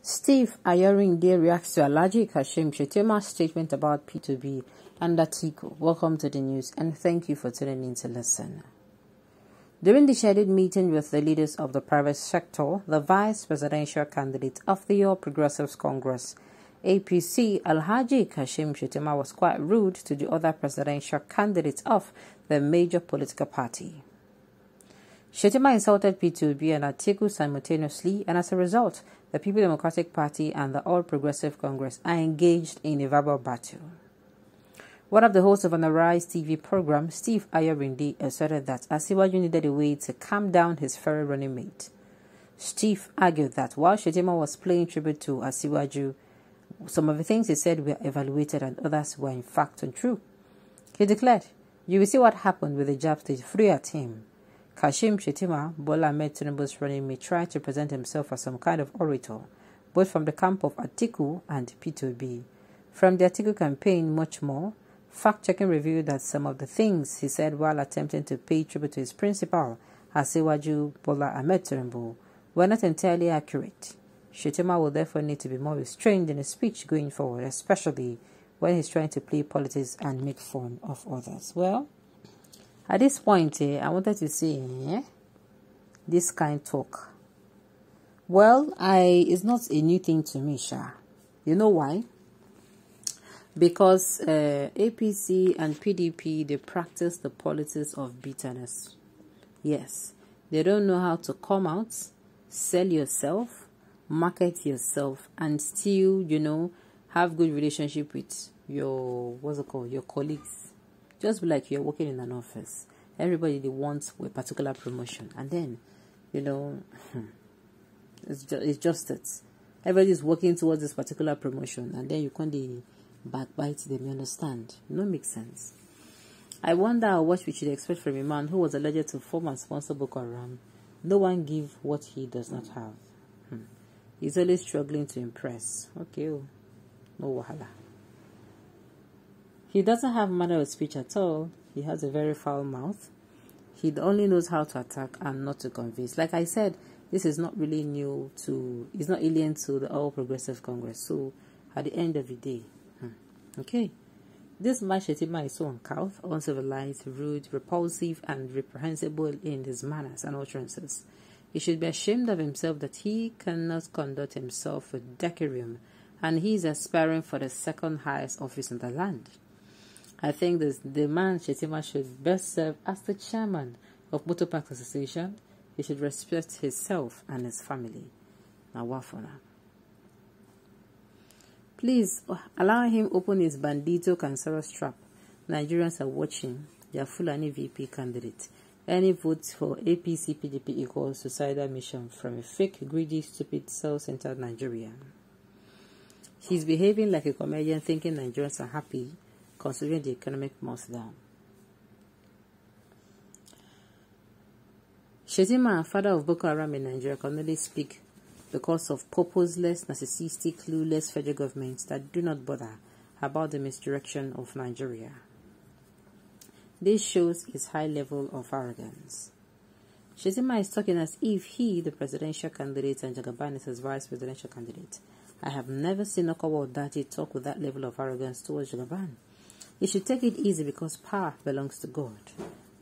Steve Ayorinde reacts to Alhaji Kashim Shettima's statement about P2B and Atiku. Welcome to the news and thank you for tuning in to listen. During the scheduled meeting with the leaders of the private sector, the vice presidential candidate of the All Progressives Congress, APC, Alhaji Kashim Shettima, was quite rude to the other presidential candidates of the major political party. Shettima insulted P2B and Atiku simultaneously, and as a result, the People Democratic Party and the All Progressive Congress are engaged in a verbal battle. One of the hosts of an Arise TV program, Steve Ayorinde, asserted that Asiwaju needed a way to calm down his fellow running mate. Steve argued that while Shettima was paying tribute to Asiwaju, some of the things he said were evaluated and others were in fact untrue. He declared, "You will see what happened with the jab they threw at him." Kashim Shettima, Bola Ahmed Tinubu's running mate, tried to present himself as some kind of orator, both from the camp of Atiku and P2B. From the Atiku campaign, much more, fact-checking revealed that some of the things he said while attempting to pay tribute to his principal, Asiwaju Bola Ahmed Tinubu, were not entirely accurate. Shettima will therefore need to be more restrained in his speech going forward, especially when he's trying to play politics and make fun of others. Well, at this point, I wanted to say this kind of talk. Well, it's not a new thing to me, Sha. You know why? Because APC and PDP, they practice the politics of bitterness. Yes, they don't know how to come out, sell yourself, market yourself, and still, have good relationship with your, your colleagues. Just be like you're working in an office. Everybody, they want a particular promotion. And then, it's just that everybody's working towards this particular promotion. And then you can't backbite them, you understand? No, makes sense. I wonder what we should expect from a man who was alleged to form and sponsor Boko Haram. No one give what he does not have. He's always struggling to impress. Okay, no wahala. He doesn't have manner of speech at all. He has a very foul mouth. He only knows how to attack and not to convince. Like I said, this is not really new to, it's not alien to the All Progressive Congress. So, at the end of the day, okay, this man Shettima is so uncouth, uncivilized, rude, repulsive, and reprehensible in his manners and utterances. He should be ashamed of himself that he cannot conduct himself with decorum, and he is aspiring for the second highest office in the land. I think the man Shettima should best serve as the chairman of Motor Parks Association. He should respect himself and his family. Now, what for now? Please allow him open his bandito cancerous trap. Nigerians are watching their Fulani VP candidate. Any vote for APC PDP equals suicidal mission from a fake, greedy, stupid, self-centered Nigerian. He's behaving like a comedian, thinking Nigerians are happy, considering the economic meltdown. Shettima, father of Boko Haram in Nigeria, can only speak because of purposeless, narcissistic, clueless federal governments that do not bother about the misdirection of Nigeria. This shows his high level of arrogance. Shettima is talking as if he, the presidential candidate, and Jagaban is his vice presidential candidate. I have never seen Okawa Odati talk with that level of arrogance towards Jagaban. He should take it easy because power belongs to God.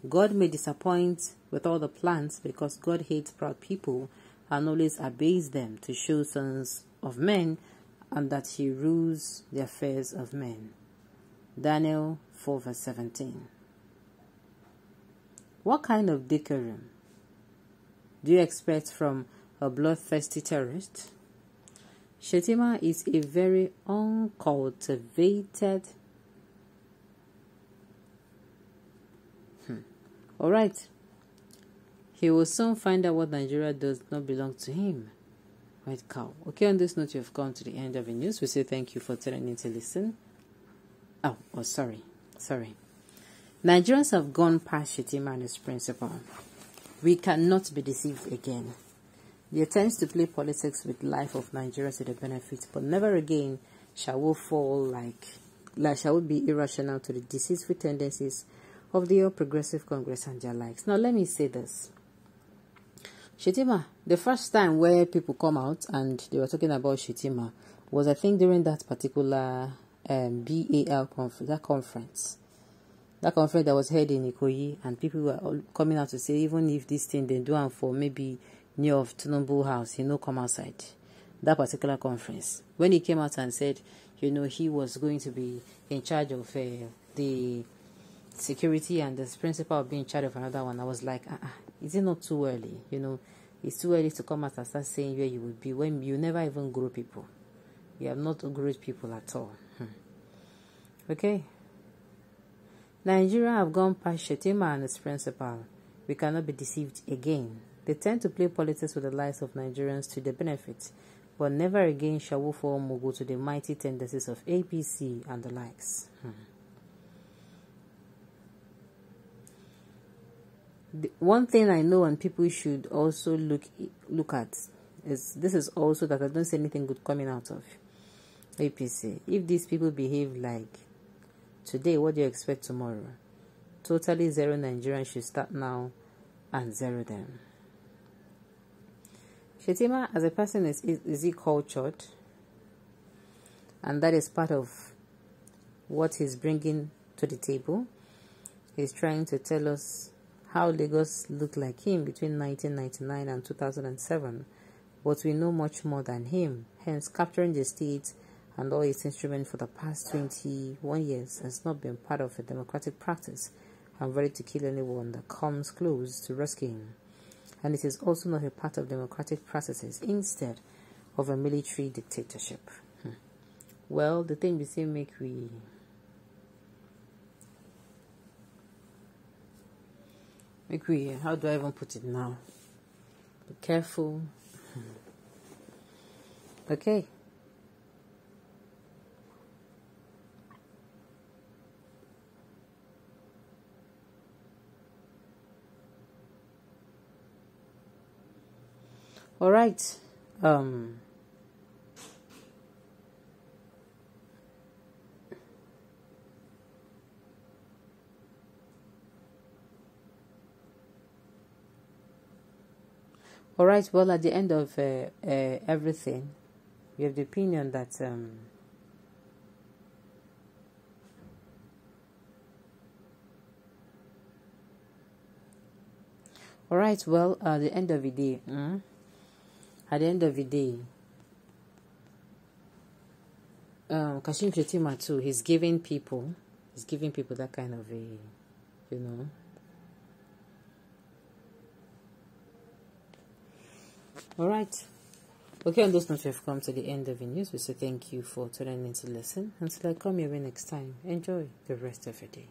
God may disappoint with all the plans because God hates proud people and always obeys them to show sons of men and that he rules the affairs of men. Daniel 4 verse 17. What kind of decorum do you expect from a bloodthirsty terrorist? Shettima is a very uncultivated. Alright. He will soon find out what Nigeria does not belong to him. White cow. Okay, on this note, you have come to the end of the news. We say thank you for tuning in to listen. Sorry. Nigerians have gone past Shettima and his principle. We cannot be deceived again. The attempts to play politics with life of Nigerians to the benefit, but never again shall we fall shall we be irrational to the deceitful tendencies of the All Progressive Congress and their likes. Now, let me say this. Shettima, the first time where people come out and they were talking about Shettima was, I think, during that particular BAL conference, that conference that was held in Ikoyi, and people were all coming out to say, even if this thing they do for maybe near of Tinubu house, come outside. That particular conference, when he came out and said, he was going to be in charge of the security and the principal of being in charge of another one, I was like, is it not too early? It's too early to come out and start saying where you will be when you never even grow people. You have not grown people at all. Okay. Nigeria have gone past Shettima and its principal. We cannot be deceived again. They tend to play politics with the lives of Nigerians to their benefit, but never again shall we fall mogul to the mighty tendencies of APC and the likes. The one thing I know and people should also look at is this is also that I don't see anything good coming out of APC. If these people behave like today, what do you expect tomorrow? Totally zero Nigerians should start now and zero them. Shettima, as a person, is he cultured? And that is part of what he's bringing to the table. He's trying to tell us how Lagos looked like him between 1999 and 2007. But we know much more than him. Hence, capturing the state and all its instruments for the past 21 years has not been part of a democratic practice. I'm ready to kill anyone that comes close to rescue him. And it is also not a part of democratic processes, instead of a military dictatorship. Well, the thing we say how do I even put it now? Be careful. Okay. All right. All right. Well, at the end of everything, we have the opinion that all right. Well, at the end of the day. At the end of the day, Kashim Shettima too, he's giving people that kind of a, All right. Okay, on those notes, we have come to the end of the news. We say thank you for tuning in to listen. Until I come your way next time, enjoy the rest of your day.